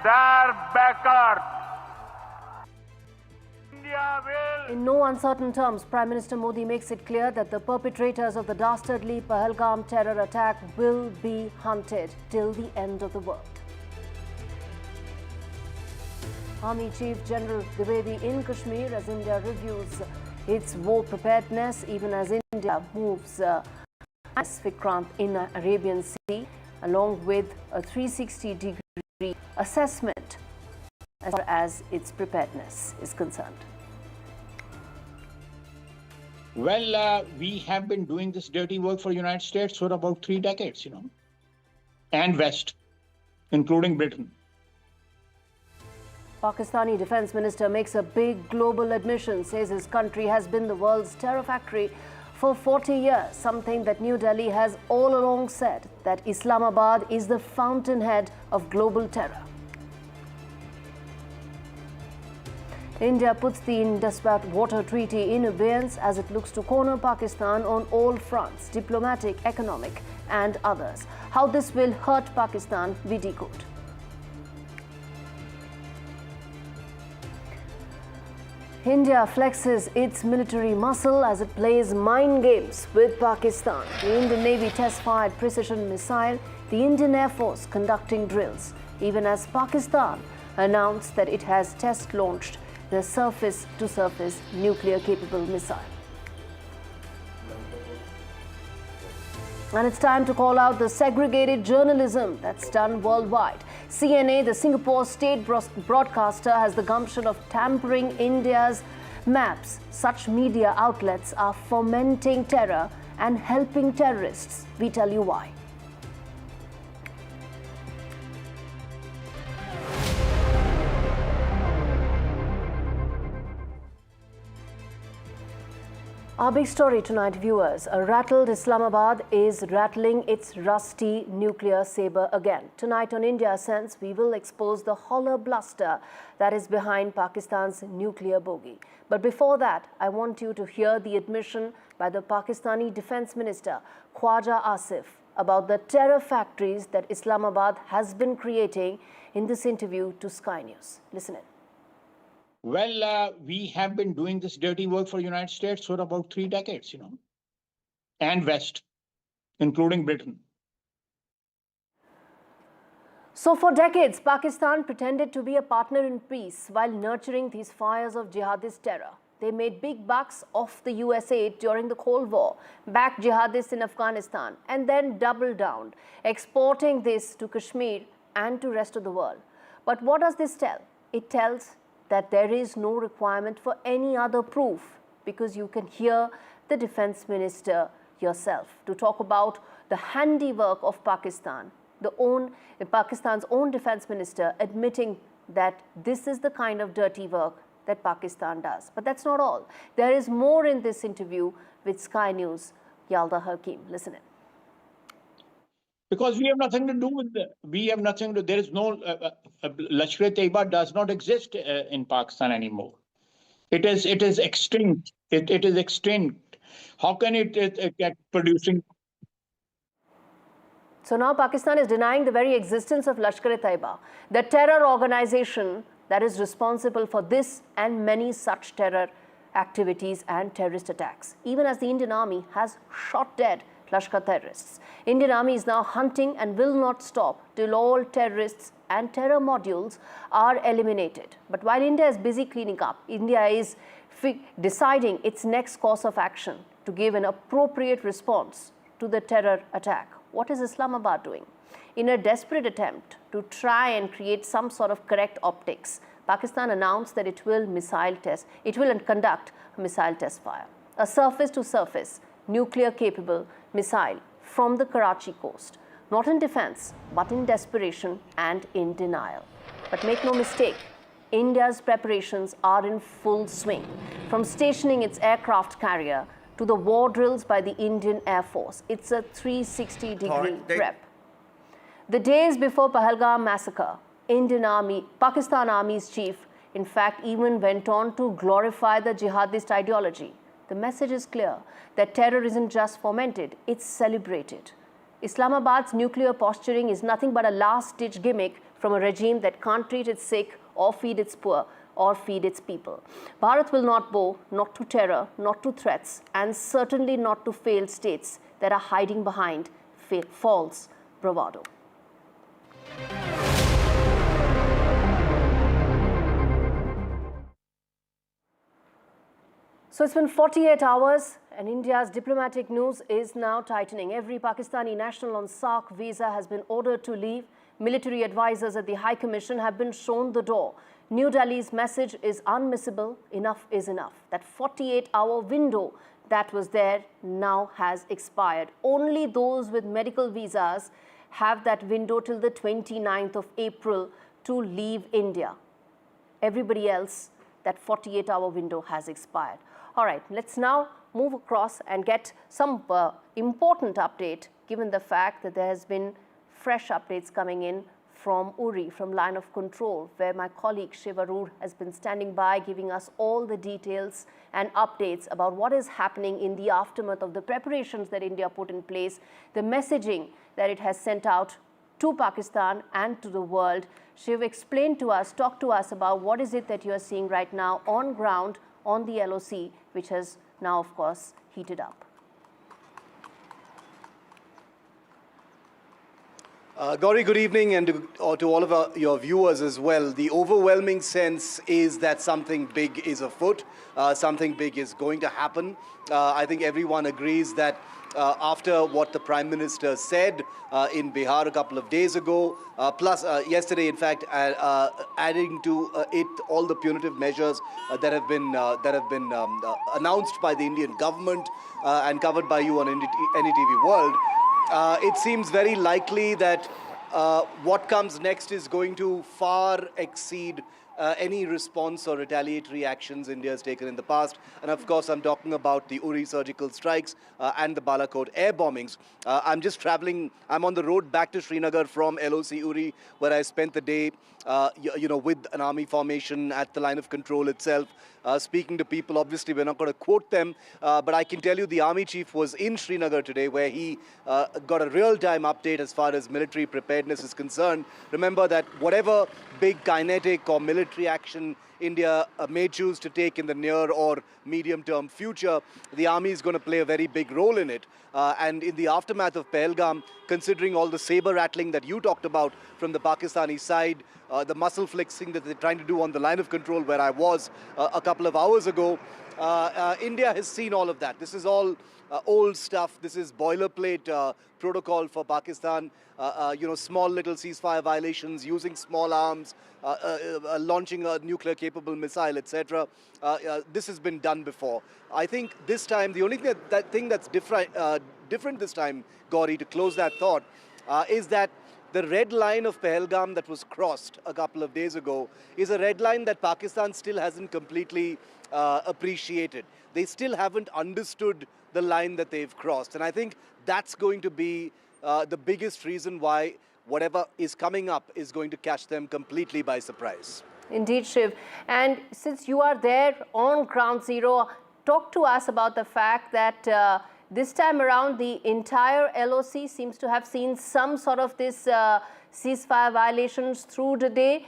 their backers. India will... In no uncertain terms, Prime Minister Modi makes it clear that the perpetrators of the dastardly Pahalgam terror attack will be hunted till the end of the world. Army Chief General Dwivedi in Kashmir as India reviews its war preparedness, even as India moves Vikrant in Arabian Sea, along with a 360-degree assessment as far as its preparedness is concerned. Well, we have been doing this dirty work for the United States for about 3 decades, and West, including Britain. Pakistani Defence Minister makes a big global admission, says his country has been the world's terror factory for 40 years, something that New Delhi has all along said, that Islamabad is the fountainhead of global terror. India puts the Indus Waters Treaty in abeyance as it looks to corner Pakistan on all fronts, diplomatic, economic and others. How this will hurt Pakistan, we decode. India flexes its military muscle as it plays mind games with Pakistan. The Indian Navy test-fired precision missile, the Indian Air Force conducting drills, even as Pakistan announced that it has test-launched the surface-to-surface nuclear-capable missile. And it's time to call out the segregated journalism that's done worldwide. CNA, the Singapore state broadcaster, has the gumption of tampering India's maps. Such media outlets are fomenting terror and helping terrorists. We tell you why. Our big story tonight, viewers. A rattled Islamabad is rattling its rusty nuclear sabre again. Tonight on India Sense, we will expose the hollow bluster that is behind Pakistan's nuclear bogey. But before that, I want you to hear the admission by the Pakistani Defence Minister, Khwaja Asif, about the terror factories that Islamabad has been creating in this interview to Sky News. Listen in. Well, we have been doing this dirty work for the United States for about 3 decades, and West, including Britain. So for decades, Pakistan pretended to be a partner in peace while nurturing these fires of jihadist terror. They made big bucks off the US aid during the Cold War, backed jihadists in Afghanistan, and then doubled down, exporting this to Kashmir and to rest of the world. But what does this tell? It tells that there is no requirement for any other proof, because you can hear the Defence Minister yourself to talk about the handiwork of Pakistan, Pakistan's own Defence Minister admitting that this is the kind of dirty work that Pakistan does. But that's not all. There is more in this interview with Sky News' Yalda Hakim. Listen in. Because we have nothing to do with there is no, Lashkar-e-Taiba does not exist in Pakistan anymore. It is extinct. It is extinct. How can it get producing? So now Pakistan is denying the very existence of Lashkar-e-Taiba, the terror organization that is responsible for this and many such terror activities and terrorist attacks, even as the Indian Army has shot dead Lashkar terrorists. Indian Army is now hunting and will not stop till all terrorists and terror modules are eliminated. But while India is busy cleaning up, India is deciding its next course of action to give an appropriate response to the terror attack. What is Islamabad doing? In a desperate attempt to try and create some sort of correct optics, Pakistan announced that it will conduct a missile test fire, a surface-to-surface nuclear-capable missile from the Karachi coast, not in defense, but in desperation and in denial. But make no mistake, India's preparations are in full swing, from stationing its aircraft carrier to the war drills by the Indian Air Force. It's a 360-degree prep. The days before Pahalgam massacre, Pakistan Army's chief, in fact, even went on to glorify the jihadist ideology. The message is clear that terror isn't just fomented, it's celebrated. Islamabad's nuclear posturing is nothing but a last-ditch gimmick from a regime that can't treat its sick or feed its poor or feed its people. Bharat will not bow, not to terror, not to threats, and certainly not to failed states that are hiding behind false bravado. So it's been 48 hours and India's diplomatic news is now tightening. Every Pakistani national on SARC visa has been ordered to leave. Military advisors at the High Commission have been shown the door. New Delhi's message is unmissable. Enough is enough. That 48-hour window that was there now has expired. Only those with medical visas have that window till the 29th of April to leave India. Everybody else, that 48-hour window has expired. All right, let's now move across and get some important update, given the fact that there has been fresh updates coming in from Uri, from line of control, where my colleague Shiv Arur has been standing by, giving us all the details and updates about what is happening in the aftermath of the preparations that India put in place, the messaging that it has sent out to Pakistan and to the world. Shiv, explain to us, talk to us about what is it that you are seeing right now on ground on the LOC, which has now, of course, heated up. Gauri, good evening, and to all of your viewers as well. The overwhelming sense is that something big is afoot, something big is going to happen. I think everyone agrees that after what the Prime Minister said in Bihar a couple of days ago, plus yesterday, in fact, adding to it all the punitive measures that have been announced by the Indian government and covered by you on NDTV World. It seems very likely that what comes next is going to far exceed any response or retaliatory actions India has taken in the past. And of course, I'm talking about the Uri surgical strikes and the Balakot air bombings. I'm just traveling, I'm on the road back to Srinagar from LOC Uri, where I spent the day, with an army formation at the line of control itself, speaking to people. Obviously, we're not going to quote them, but I can tell you the army chief was in Srinagar today, where he got a real-time update as far as military preparedness is concerned. Remember that whatever big kinetic or military action India may choose to take in the near or medium-term future, the army is going to play a very big role in it. And in the aftermath of Pahalgam, considering all the sabre rattling that you talked about from the Pakistani side, the muscle flexing that they're trying to do on the line of control where I was a couple of hours ago, India has seen all of that. This is all old stuff. This is boilerplate protocol for Pakistan. Small little ceasefire violations, using small arms, launching a nuclear-capable missile, etc. This has been done before. I think this time, the only thing that's different this time, Gauri, to close that thought, is that the red line of Pahalgam that was crossed a couple of days ago is a red line that Pakistan still hasn't completely appreciated. They still haven't understood the line that they've crossed. And I think that's going to be the biggest reason why whatever is coming up is going to catch them completely by surprise. Indeed, Shiv. And since you are there on ground zero, talk to us about the fact that this time around the entire LOC seems to have seen some sort of this ceasefire violations through the day.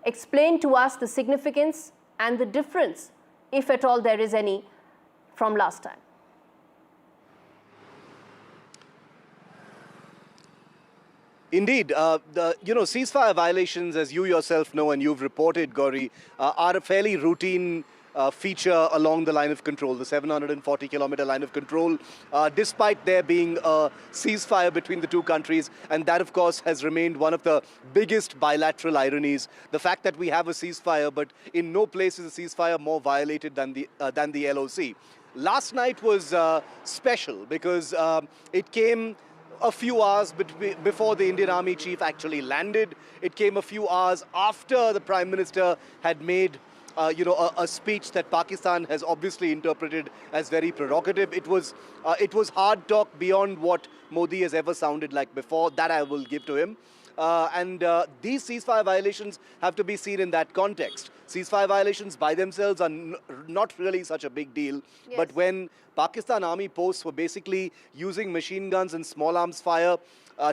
Explain to us the significance and the difference, if at all there is any, from last time. Indeed, the ceasefire violations, as you yourself know and you've reported, Gauri, are a fairly routine feature along the line of control, the 740-kilometer line of control, despite there being a ceasefire between the two countries. And that, of course, has remained one of the biggest bilateral ironies. The fact that we have a ceasefire, but in no place is a ceasefire more violated than the LOC. Last night was special because it came a few hours before the Indian Army chief actually landed. It came a few hours after the Prime Minister had made a speech that Pakistan has obviously interpreted as very provocative. It was hard talk beyond what Modi has ever sounded like before. That I will give to him. And these ceasefire violations have to be seen in that context. ceasefire violations by themselves are not really such a big deal. Yes. But when Pakistan army posts were basically using machine guns and small arms fire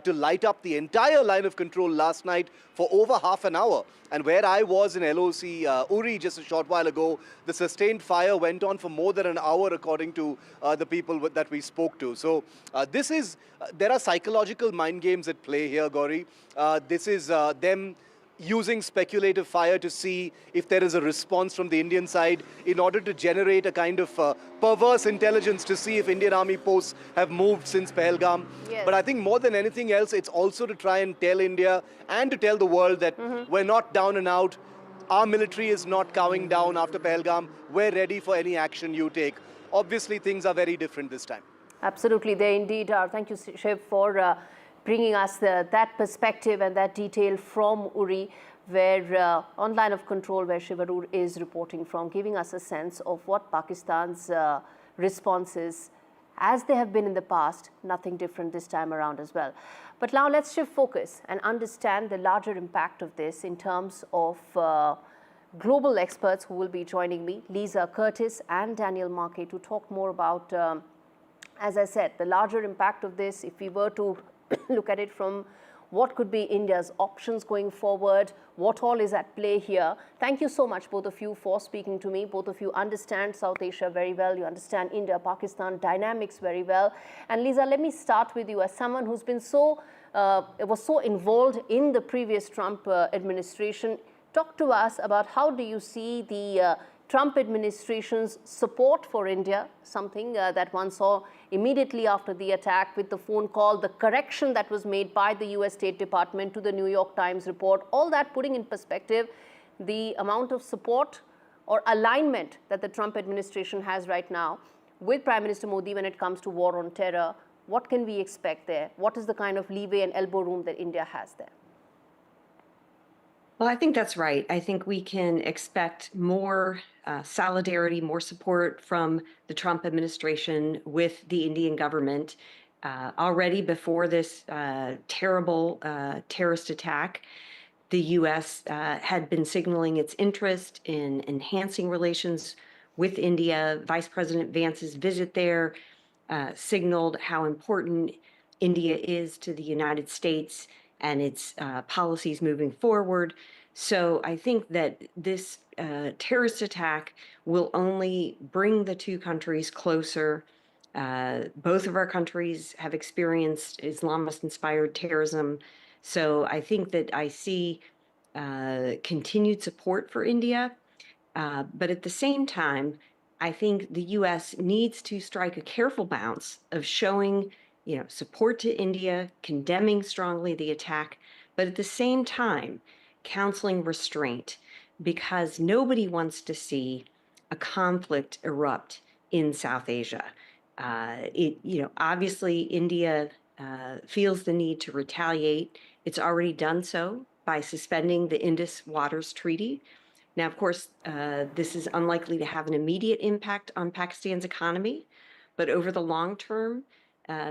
to light up the entire line of control last night for over half an hour. And where I was in LOC Uri just a short while ago, the sustained fire went on for more than an hour, according to the people that we spoke to. So there are psychological mind games at play here, Gauri. This is them using speculative fire to see if there is a response from the Indian side in order to generate a kind of perverse intelligence to see if Indian army posts have moved since Pahalgam. Yes. But I think more than anything else, it's also to try and tell India and to tell the world that we're not down and out. Our military is not cowing down after Pahalgam. We're ready for any action you take. Obviously, things are very different this time. Absolutely, they indeed are. Thank you, Shiv, for bringing us that perspective and that detail from Uri, where on line of control, where Shiv Arur is reporting from, giving us a sense of what Pakistan's response is, as they have been in the past, nothing different this time around as well. But now let's shift focus and understand the larger impact of this in terms of global experts who will be joining me, Lisa Curtis and Daniel Markey, to talk more about, as I said, the larger impact of this, if we were to look at it from what could be India's options going forward, what all is at play here. Thank you so much, both of you, for speaking to me. Both of you understand South Asia very well. You understand India-Pakistan dynamics very well. And Lisa, let me start with you as someone who's been was so involved in the previous Trump administration. Talk to us about how do you see the Trump administration's support for India, something that one saw immediately after the attack with the phone call, the correction that was made by the US State Department to the New York Times report, all that putting in perspective the amount of support or alignment that the Trump administration has right now with Prime Minister Modi when it comes to war on terror. What can we expect there? What is the kind of leeway and elbow room that India has there? Well, I think that's right. I think we can expect more solidarity, more support from the Trump administration with the Indian government. Already before this terrible terrorist attack, the U.S. Had been signaling its interest in enhancing relations with India. Vice President Vance's visit there signaled how important India is to the United States and its policies moving forward. So I think that this terrorist attack will only bring the two countries closer. Both of our countries have experienced Islamist-inspired terrorism. So I think that I see continued support for India. But at the same time, I think the U.S. needs to strike a careful balance of showing support to India, condemning strongly the attack, but at the same time, counseling restraint, because nobody wants to see a conflict erupt in South Asia. Obviously, India feels the need to retaliate. It's already done so by suspending the Indus Waters Treaty. Now, of course, this is unlikely to have an immediate impact on Pakistan's economy, but over the long term,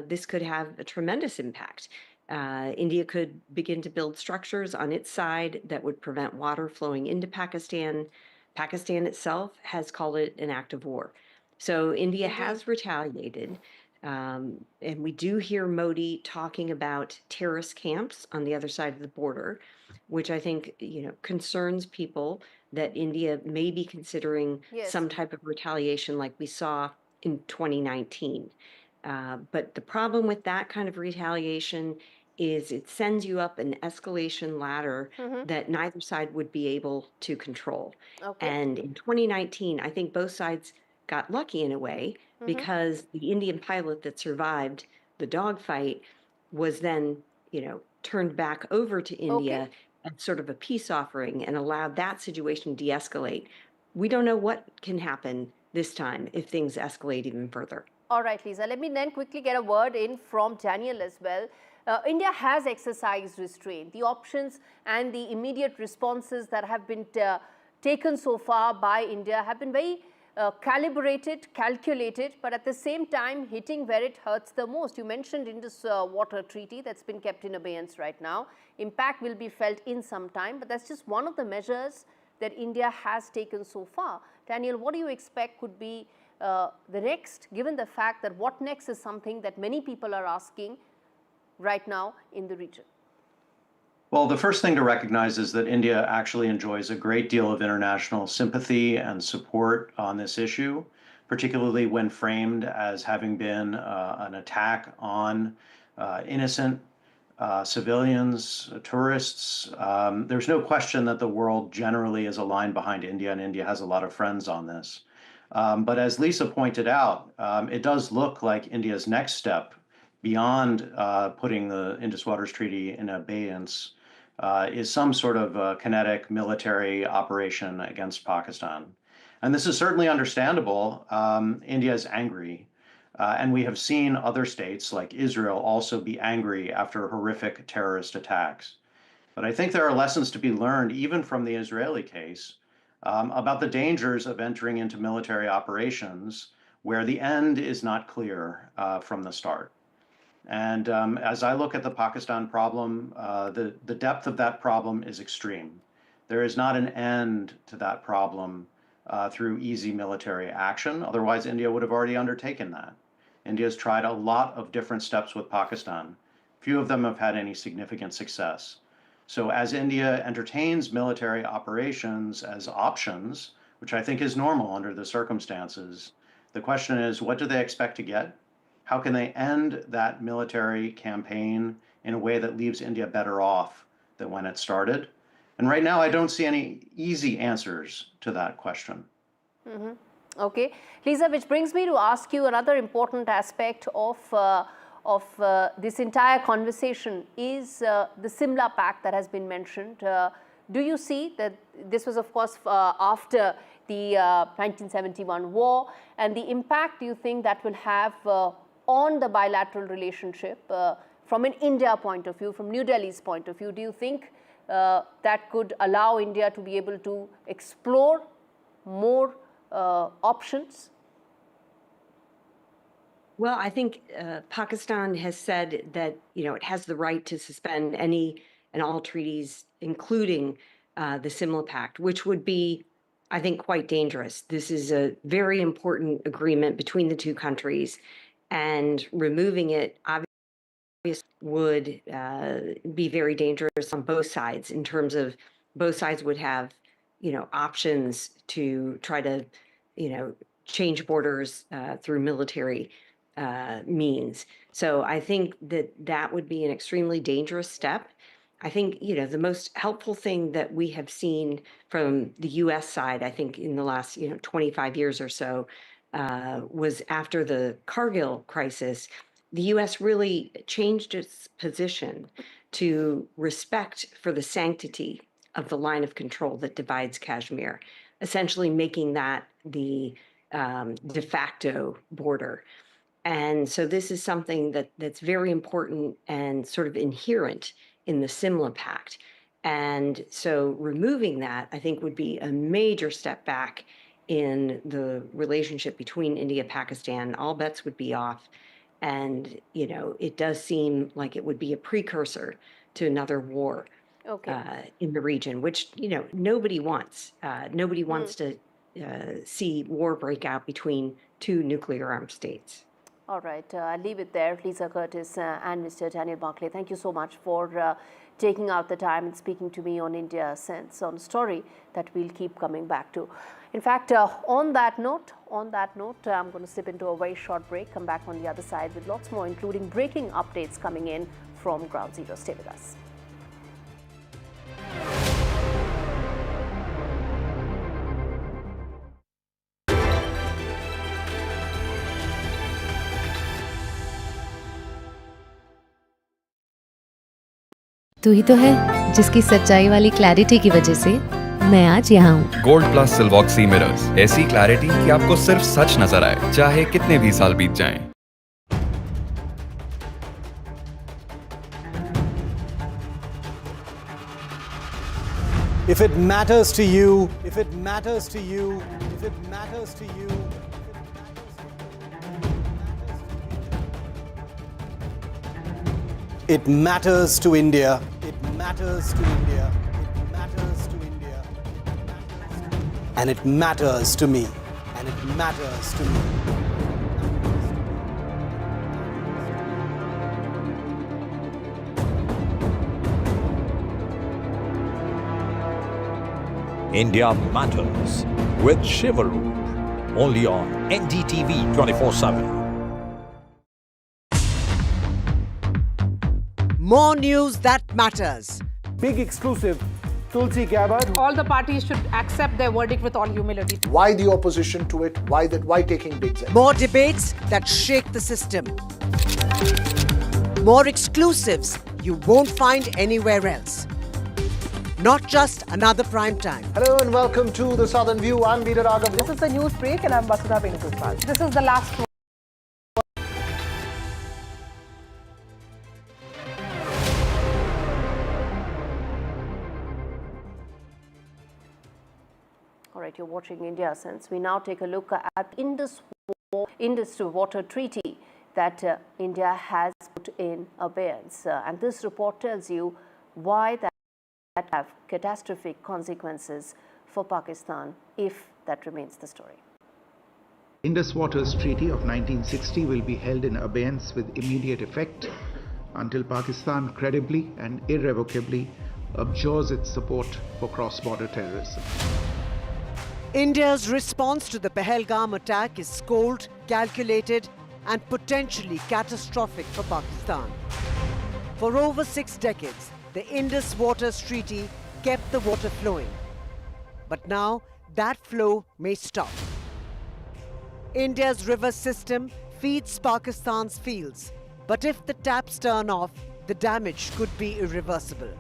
this could have a tremendous impact. India could begin to build structures on its side that would prevent water flowing into Pakistan. Pakistan itself has called it an act of war. So India has retaliated. And we do hear Modi talking about terrorist camps on the other side of the border, which I think, concerns people that India may be considering some type of retaliation like we saw in 2019. But the problem with that kind of retaliation is it sends you up an escalation ladder that neither side would be able to control. Okay. And in 2019, I think both sides got lucky in a way because the Indian pilot that survived the dogfight was then, turned back over to India as sort of a peace offering and allowed that situation to de-escalate. We don't know what can happen this time if things escalate even further. All right, Lisa, let me then quickly get a word in from Daniel as well. India has exercised restraint. The options and the immediate responses that have been taken so far by India have been very calibrated, calculated, but at the same time hitting where it hurts the most. You mentioned Indus Water Treaty that's been kept in abeyance right now. Impact will be felt in some time, but that's just one of the measures that India has taken so far. Daniel, what do you expect could be the next, given the fact that what next is something that many people are asking right now in the region? Well, the first thing to recognize is that India actually enjoys a great deal of international sympathy and support on this issue, particularly when framed as having been an attack on innocent civilians, tourists. There's no question that the world generally is aligned behind India, and India has a lot of friends on this. But as Lisa pointed out, it does look like India's next step beyond putting the Indus Waters Treaty in abeyance is some sort of kinetic military operation against Pakistan. And this is certainly understandable. India is angry. And we have seen other states like Israel also be angry after horrific terrorist attacks. But I think there are lessons to be learned, even from the Israeli case, about the dangers of entering into military operations where the end is not clear from the start. And as I look at the Pakistan problem, the depth of that problem is extreme. There is not an end to that problem through easy military action. Otherwise, India would have already undertaken that. India has tried a lot of different steps with Pakistan. Few of them have had any significant success. So as India entertains military operations as options, which I think is normal under the circumstances, the question is, what do they expect to get? How can they end that military campaign in a way that leaves India better off than when it started? And right now, I don't see any easy answers to that question. Mm-hmm. Okay. Lisa, which brings me to ask you another important aspect of this entire conversation is the Simla Pact that has been mentioned. Do you see that this was, of course, after the 1971 war, and the impact do you think that will have on the bilateral relationship from an India point of view, from New Delhi's point of view? Do you think that could allow India to be able to explore more options? Well, I think Pakistan has said that, it has the right to suspend any and all treaties, including the Simla Pact, which would be, I think, quite dangerous. This is a very important agreement between the two countries, and removing it obviously would be very dangerous on both sides, in terms of both sides would have, options to try to, change borders through military means. So I think that would be an extremely dangerous step. I think, the most helpful thing that we have seen from the U.S. side, I think in the last, 25 years or so, was after the Kargil crisis, the U.S. really changed its position to respect for the sanctity of the line of control that divides Kashmir, essentially making that the de facto border. And so this is something that's very important and sort of inherent in the Simla Pact. And so removing that, I think, would be a major step back in the relationship between India and Pakistan. All bets would be off. And, it does seem like it would be a precursor to another war in the region, which, nobody wants. Nobody wants to see war break out between two nuclear armed states. All right, I'll leave it there. Lisa Curtis and Mr. Daniel Barclay, thank you so much for taking out the time and speaking to me on India Sense, on a story that we'll keep coming back to. In fact, on that note, I'm going to slip into a very short break, come back on the other side with lots more, including breaking updates coming in from Ground Zero. Stay with us. तू ही तो है जिसकी सच्चाई वाली clarity की वजह से मैं आज यहाँ हूँ। गोल्ड प्लस सिल्वॉक्सी मिरर्स, ऐसी क्लैरिटी कि आपको सिर्फ सच नजर आए, चाहे कितने भी साल बीत जाएं। If it matters to you, if it matters to you, if it matters to you, it matters to India. It matters to India. It matters to India. It matters. And it matters to me. And it matters to me. India Matters with Shivaroop, only on NDTV 24/7. More news that matters. Big exclusive, Tulsi Gabbard. All the parties should accept their verdict with all humility. Why the opposition to it? Why taking big steps? More debates that shake the system. More exclusives you won't find anywhere else. Not just another prime time. Hello and welcome to The Southern View. I'm Leader Raghav. This is the news break and I'm Vasudha Venugopal. This is the last one. All right, you're watching India Sense. We now take a look at Indus Waters Treaty that India has put in abeyance. And this report tells you why that have catastrophic consequences for Pakistan if that remains the story. Indus Waters Treaty of 1960 will be held in abeyance with immediate effect until Pakistan credibly and irrevocably abjures its support for cross-border terrorism. India's response to the Pahalgam attack is cold, calculated, and potentially catastrophic for Pakistan. For over 6 decades, the Indus Waters Treaty kept the water flowing. But now, that flow may stop. India's river system feeds Pakistan's fields, but if the taps turn off, the damage could be irreversible.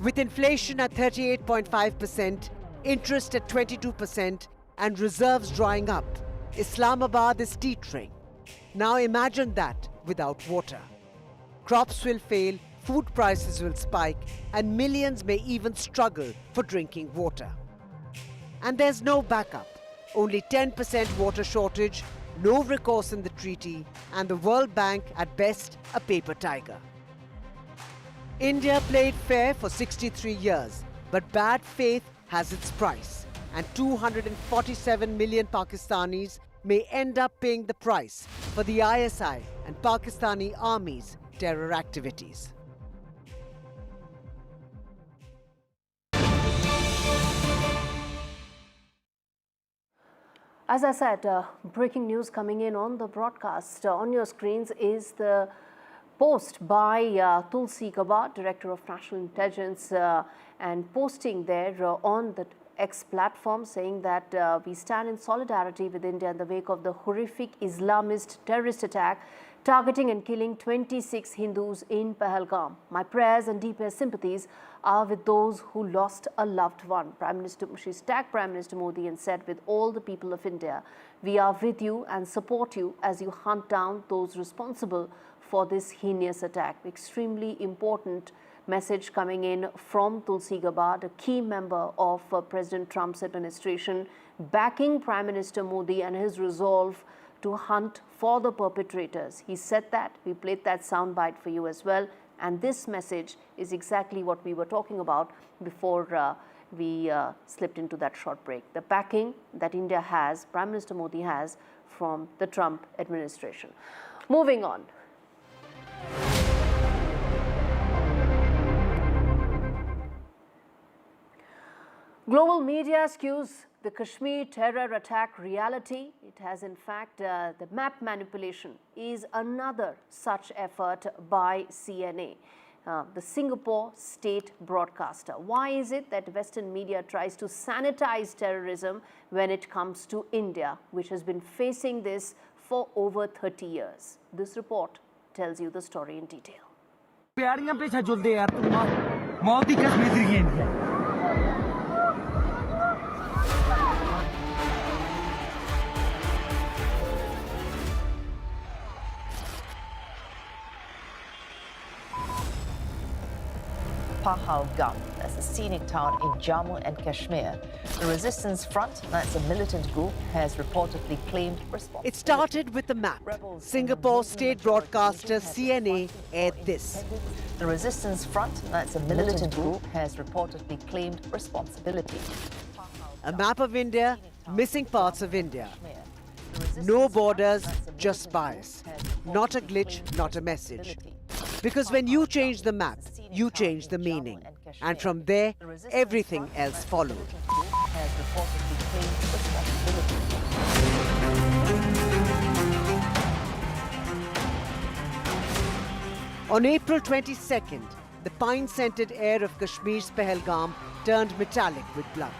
With inflation at 38.5%, interest at 22%, and reserves drying up, Islamabad is teetering. Now imagine that without water. Crops will fail, food prices will spike, and millions may even struggle for drinking water. And there's no backup. Only 10% water shortage, no recourse in the treaty, and the World Bank at best a paper tiger. India played fair for 63 years, but bad faith has its price, and 247 million Pakistanis may end up paying the price for the ISI and Pakistani Army's terror activities. As I said, breaking news coming in on the broadcast. On your screens is the post by Tulsi Gabbard, Director of National Intelligence, and posting there on the X platform saying that we stand in solidarity with India in the wake of the horrific Islamist terrorist attack targeting and killing 26 Hindus in Pahalgam. My prayers and deepest sympathies are with those who lost a loved one. She tagged Prime Minister Modi and said, with all the people of India, we are with you and support you as you hunt down those responsible for this heinous attack. Extremely important message coming in from Tulsi Gabbard, a key member of President Trump's administration, backing Prime Minister Modi and his resolve to hunt for the perpetrators. He said that. We played that soundbite for you as well. And this message is exactly what we were talking about before we slipped into that short break. The backing that India has, Prime Minister Modi has, from the Trump administration. Moving on. Global media skews the Kashmir terror attack reality. It has in fact, the map manipulation is another such effort by CNN, the Singapore state broadcaster. Why is it that Western media tries to sanitize terrorism when it comes to India, which has been facing this for over 30 years? This report tells you the story in detail. Pahalgam, that's a scenic town in Jammu and Kashmir. The Resistance Front, that's a militant group, has reportedly claimed responsibility. It started with the map. Singapore state broadcaster CNA aired this. The Resistance Front, that's a militant group, has reportedly claimed responsibility. A map of India, missing parts of India. No borders, just bias. Not a glitch, not a message. Because when you change the map, you change the meaning. And from there, everything else followed. On April 22nd, the pine-scented air of Kashmir's Pahalgam turned metallic with blood.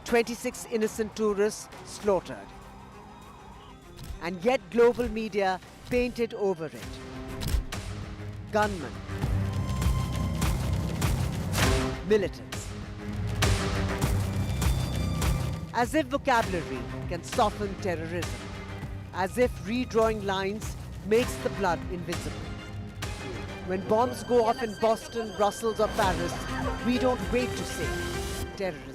26 innocent tourists slaughtered. And yet global media painted over it. Gunmen, militants. As if vocabulary can soften terrorism. As if redrawing lines makes the blood invisible. When bombs go off in Boston, Brussels or Paris, we don't wait to say terrorism.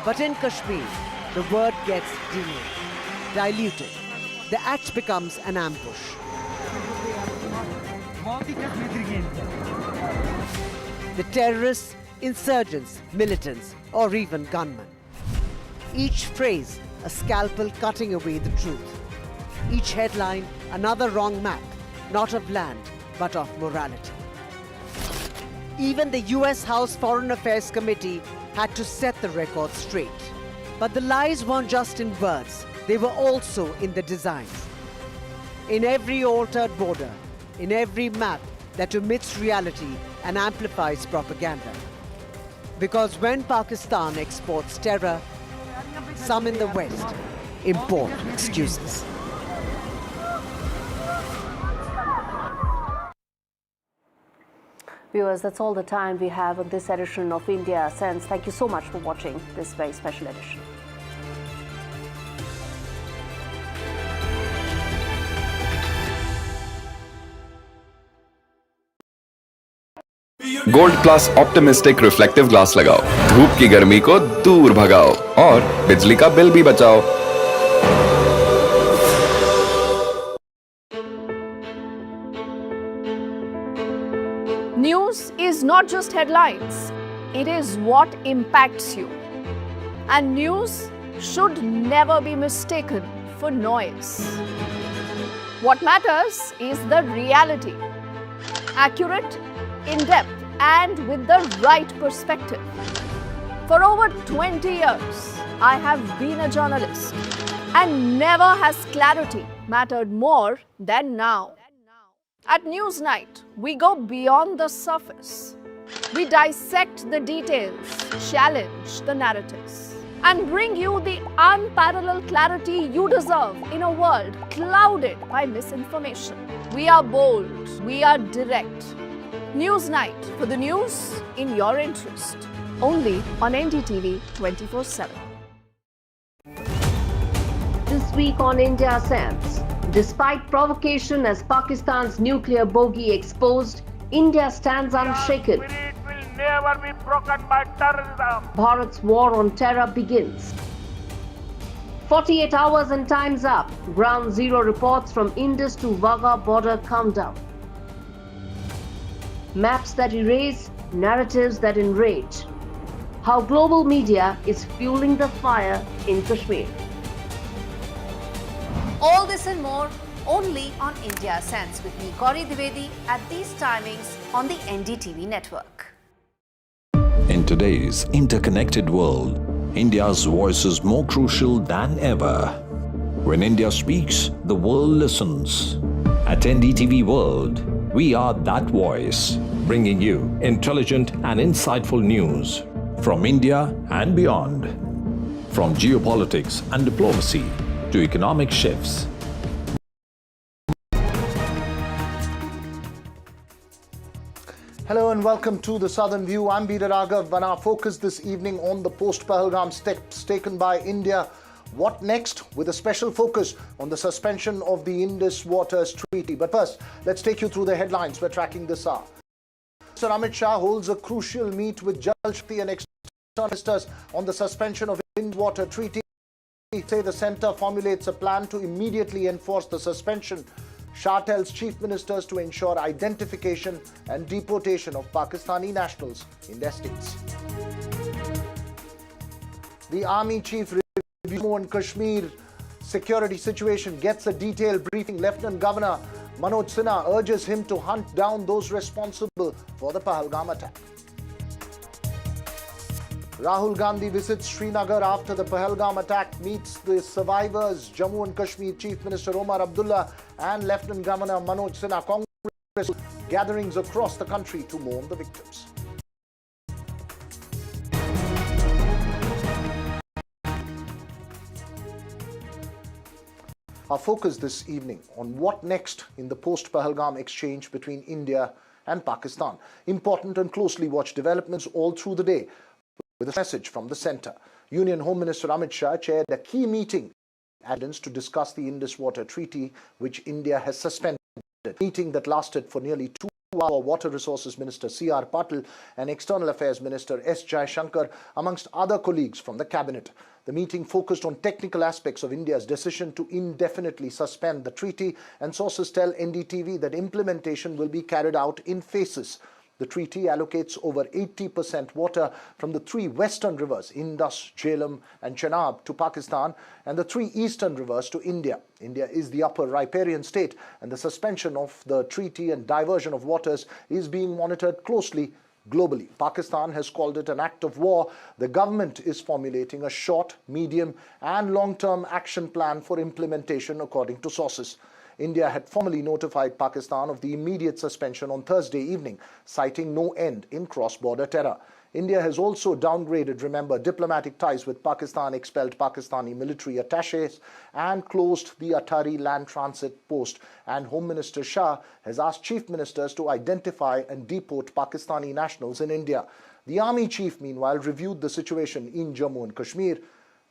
But in Kashmir, the word gets delayed, diluted. The act becomes an ambush. The terrorists, insurgents, militants, or even gunmen. Each phrase, a scalpel cutting away the truth. Each headline, another wrong map, not of land, but of morality. Even the US House Foreign Affairs Committee had to set the record straight. But the lies weren't just in words, they were also in the designs. In every altered border, in every map that omits reality and amplifies propaganda. Because when Pakistan exports terror, some in the West import excuses. Viewers, that's all the time we have on this edition of India Sense. Thank you so much for watching this very special edition. Gold plus optimistic reflective glass लगाओ, धूप की गर्मी को दूर भगाओ और बिजली का बिल भी बचाओ। News is not just headlines, it is what impacts you. And news should never be mistaken for noise. What matters is the reality. Accurate, in-depth, and with the right perspective. For over 20 years, I have been a journalist, and never has clarity mattered more than now. At Newsnight, we go beyond the surface. We dissect the details, challenge the narratives, and bring you the unparalleled clarity you deserve in a world clouded by misinformation. We are bold, we are direct. Newsnight, for the news in your interest. Only on NDTV 24/7. This week on India Sense, despite provocation as Pakistan's nuclear bogey exposed, India stands unshaken. Spirit will never be broken by terrorism. Bharat's war on terror begins. 48 hours and time's up. Ground zero reports from Indus to Wagah border countdown. Maps that erase, narratives that enrage. How global media is fueling the fire in Kashmir. All this and more only on India Sense with me, Gauri Dwivedi, at these timings on the NDTV network. In today's interconnected world, India's voice is more crucial than ever. When India speaks, the world listens. At NDTV World, we are that voice, bringing you intelligent and insightful news from India and beyond. From geopolitics and diplomacy to economic shifts. Hello and welcome to the Southern View. I'm Bida Raghav, and our focus this evening on the post-Pahalgam steps taken by India. What next? With a special focus on the suspension of the Indus Waters Treaty. But first, let's take you through the headlines we're tracking this hour. Mr. Amit Shah holds a crucial meet with Jal Shakti and external ministers on the suspension of the Indus Waters Treaty. They say the centre formulates a plan to immediately enforce the suspension. Shah tells chief ministers to ensure identification and deportation of Pakistani nationals in their states. The army chief reviews Jammu and Kashmir security situation, gets a detailed briefing. Lieutenant Governor Manoj Sinha urges him to hunt down those responsible for the Pahalgam attack. Rahul Gandhi visits Srinagar after the Pahalgam attack, meets the survivors. Jammu and Kashmir Chief Minister Omar Abdullah and Lieutenant Governor Manoj Sinha. Congress gatherings across the country to mourn the victims. Our focus this evening on what next in the post-Pahalgam exchange between India and Pakistan. Important and closely watched developments all through the day with a message from the centre. Union Home Minister Amit Shah chaired a key meeting to discuss the Indus Waters Treaty, which India has suspended. A meeting that lasted for nearly 2 hours. Water Resources Minister C.R. Patil and External Affairs Minister S. Jaishankar, amongst other colleagues from the cabinet. The meeting focused on technical aspects of India's decision to indefinitely suspend the treaty, and sources tell NDTV that implementation will be carried out in phases. The treaty allocates over 80% water from the 3 western rivers, Indus, Jhelum and Chenab, to Pakistan, and the 3 eastern rivers to India. India is the upper riparian state, and the suspension of the treaty and diversion of waters is being monitored closely globally. Pakistan has called it an act of war. The government is formulating a short, medium and long-term action plan for implementation, according to sources. India had formally notified Pakistan of the immediate suspension on Thursday evening, citing no end in cross-border terror. India has also downgraded, remember, diplomatic ties with Pakistan, expelled Pakistani military attachés and closed the Atari land transit post. And Home Minister Shah has asked chief ministers to identify and deport Pakistani nationals in India. The army chief, meanwhile, reviewed the situation in Jammu and Kashmir.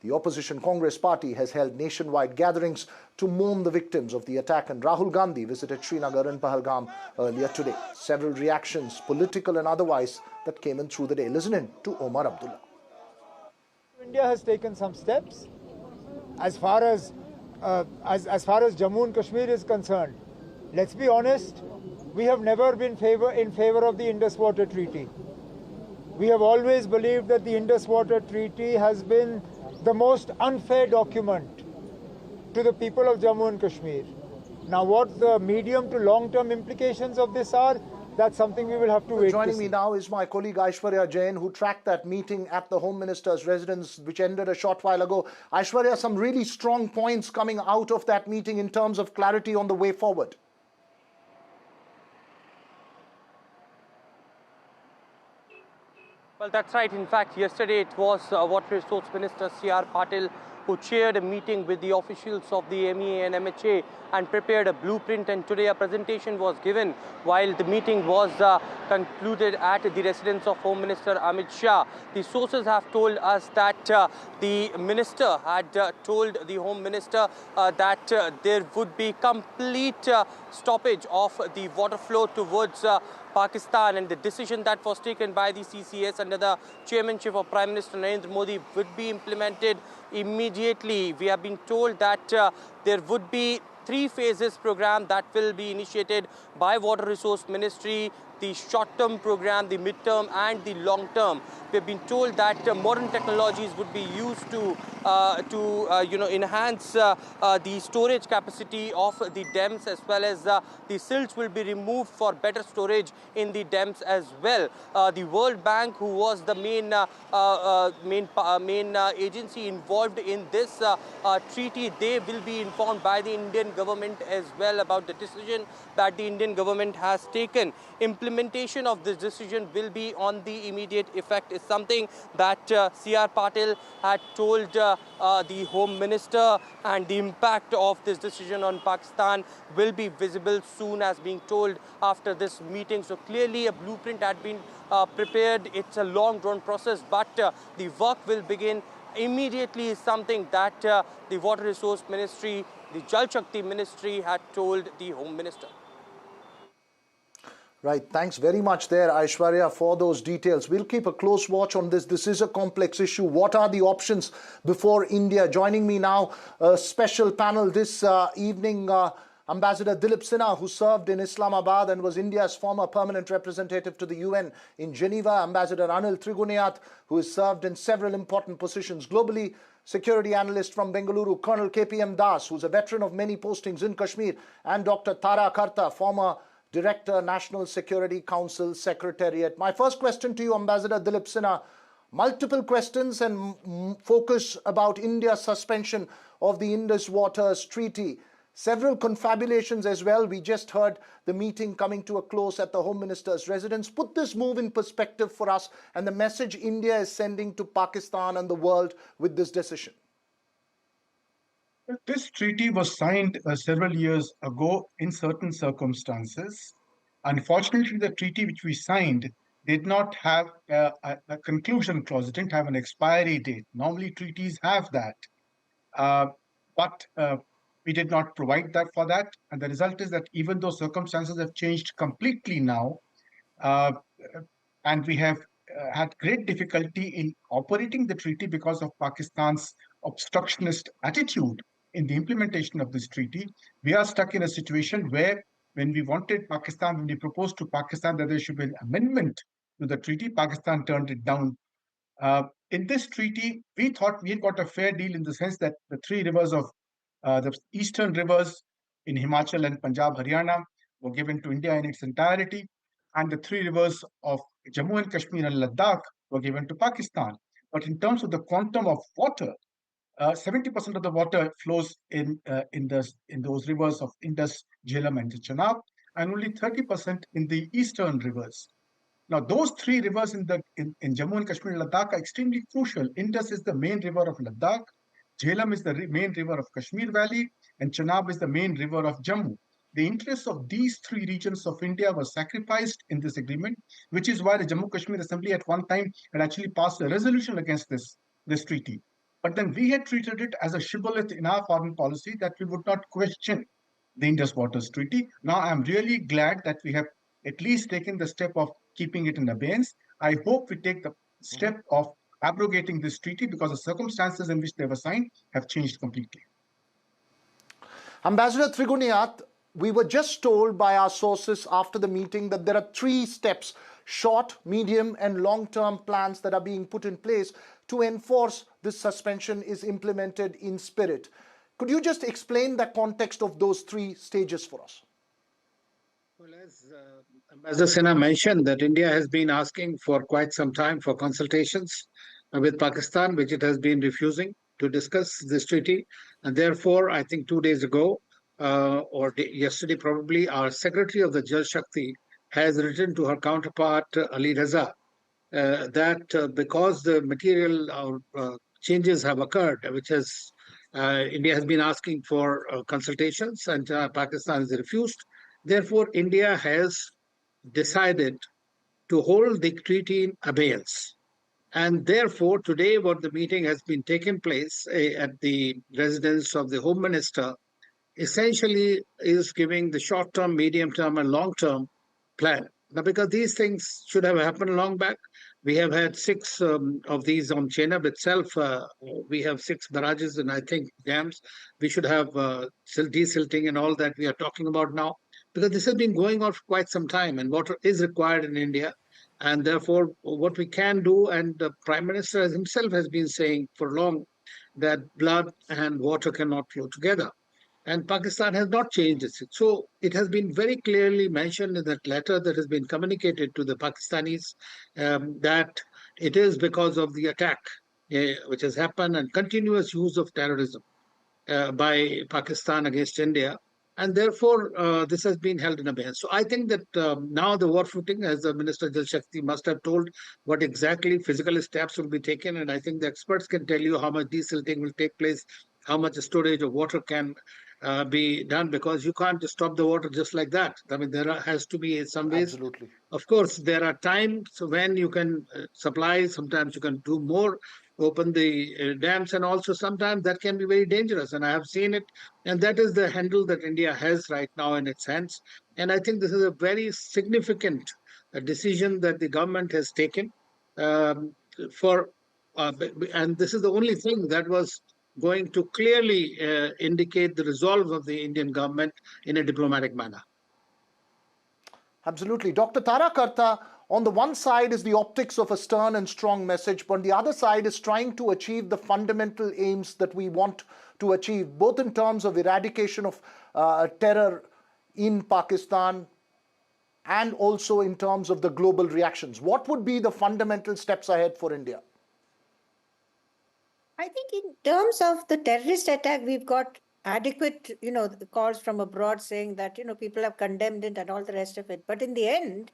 The opposition Congress party has held nationwide gatherings to mourn the victims of the attack, and Rahul Gandhi visited Srinagar and Pahalgam earlier today. Several reactions, political and otherwise, that came in through the day. Listen in to Omar Abdullah. India has taken some steps as far as Jammu and Kashmir is concerned. Let's be honest, we have never been in favor of the Indus Waters Treaty. We have always believed that the Indus Waters Treaty has been the most unfair document to the people of Jammu and Kashmir. Now, what the medium to long-term implications of this are, that's something we will have to wait to see. Joining me now is my colleague Aishwarya Jain, who tracked that meeting at the Home Minister's residence, which ended a short while ago. Aishwarya, some really strong points coming out of that meeting in terms of clarity on the way forward. Well, that's right. In fact, yesterday it was Water Resource Minister C.R. Patil who chaired a meeting with the officials of the MEA and MHA and prepared a blueprint, and today a presentation was given while the meeting was concluded at the residence of Home Minister Amit Shah. The sources have told us that the minister had told the Home Minister that there would be complete stoppage of the water flow towards Pakistan, and the decision that was taken by the CCS under the chairmanship of Prime Minister Narendra Modi would be implemented immediately. We have been told that there would be 3 phases program that will be initiated by Water Resource Ministry, the short-term program, the mid-term and the long-term. We've been told that modern technologies would be used to enhance the storage capacity of the dams, as well as the silts will be removed for better storage in the dams as well. The World Bank, who was the main agency involved in this treaty, they will be informed by the Indian government as well about the decision that the Indian government has taken. Implementation of this decision will be on the immediate effect is something that C.R. Patil had told the Home Minister, and the impact of this decision on Pakistan will be visible soon, as being told after this meeting. So clearly a blueprint had been prepared. It's a long drawn process, but the work will begin immediately is something that the Water Resource Ministry, the Jal Shakti Ministry had told the Home Minister. Right, thanks very much there, Aishwarya, for those details. We'll keep a close watch on this. This is a complex issue. What are the options before India? Joining me now, a special panel this evening. Ambassador Dilip Sinha, who served in Islamabad and was India's former permanent representative to the UN in Geneva. Ambassador Anil Triguniath, who has served in several important positions globally. Security analyst from Bengaluru, Colonel KPM Das, who's a veteran of many postings in Kashmir. And Dr. Tara Karta, former Director, National Security Council Secretariat. My first question to you, Ambassador Dilip Sinha. Multiple questions and focus about India's suspension of the Indus Waters Treaty. Several confabulations as well. We just heard the meeting coming to a close at the Home Minister's residence. Put this move in perspective for us and the message India is sending to Pakistan and the world with this decision. This treaty was signed several years ago in certain circumstances. Unfortunately, the treaty which we signed did not have a conclusion clause. It didn't have an expiry date. Normally, treaties have that. But we did not provide that for that. And the result is that even though circumstances have changed completely now, and we have had great difficulty in operating the treaty because of Pakistan's obstructionist attitude in the implementation of this treaty, we are stuck in a situation where when we proposed to Pakistan that there should be an amendment to the treaty, Pakistan turned it down. In this treaty, we thought we had got a fair deal in the sense that the three rivers of the eastern rivers in Himachal and Punjab, Haryana were given to India in its entirety, and the three rivers of Jammu and Kashmir and Ladakh were given to Pakistan. But in terms of the quantum of water, 70% of the water flows in those rivers of Indus, Jhelum, and Chenab, and only 30% in the eastern rivers. Now, those three rivers in Jammu and Kashmir and Ladakh are extremely crucial. Indus is the main river of Ladakh, Jhelum is the main river of Kashmir Valley, and Chenab is the main river of Jammu. The interests of these three regions of India were sacrificed in this agreement, which is why the Jammu Kashmir Assembly at one time had actually passed a resolution against this treaty. But then we had treated it as a shibboleth in our foreign policy that we would not question the Indus Waters Treaty. Now, I'm really glad that we have at least taken the step of keeping it in abeyance. I hope we take the step of abrogating this treaty because the circumstances in which they were signed have changed completely. Ambassador Triguniath, we were just told by our sources after the meeting that there are 3 steps, short, medium, and long-term plans that are being put in place to enforce this suspension is implemented in spirit. Could you just explain the context of those 3 stages for us? Well, as Ambassador Sinha mentioned, that India has been asking for quite some time for consultations with Pakistan, which it has been refusing to discuss this treaty. And therefore, I think 2 days ago, yesterday probably, our Secretary of the Jal Shakti has written to her counterpart, Ali Raza, that because the material changes have occurred, which has India has been asking for consultations and Pakistan has refused. Therefore, India has decided to hold the treaty in abeyance. And therefore, today, what the meeting has been taken place at the residence of the Home Minister essentially is giving the short-term, medium-term, and long-term plan. Now, because these things should have happened long back, we have had 6 of these on Chenab itself. We have 6 barrages and I think dams. We should have desilting and all that we are talking about now, because this has been going on for quite some time and water is required in India. And therefore, what we can do, and the Prime Minister himself has been saying for long, that blood and water cannot flow together. And Pakistan has not changed it. So it has been very clearly mentioned in that letter that has been communicated to the Pakistanis that it is because of the attack which has happened and continuous use of terrorism by Pakistan against India. And therefore, this has been held in abeyance. So I think that now the war footing, as the Minister Jal Shakti must have told what exactly physical steps will be taken. And I think the experts can tell you how much desilting will take place, how much storage of water can be done, because you can't just stop the water just like that. I mean, there has to be some ways. Absolutely. Of course, there are times when you can supply, sometimes you can do more, open the dams, and also sometimes that can be very dangerous. And I have seen it. And that is the handle that India has right now in its hands. And I think this is a very significant decision that the government has taken and this is the only thing that was going to clearly indicate the resolve of the Indian government in a diplomatic manner. Absolutely. Dr. Tara Karta, on the one side is the optics of a stern and strong message, but on the other side is trying to achieve the fundamental aims that we want to achieve, both in terms of eradication of terror in Pakistan and also in terms of the global reactions. What would be the fundamental steps ahead for India? I think in terms of the terrorist attack, we've got adequate, calls from abroad saying that, people have condemned it and all the rest of it. But in the end,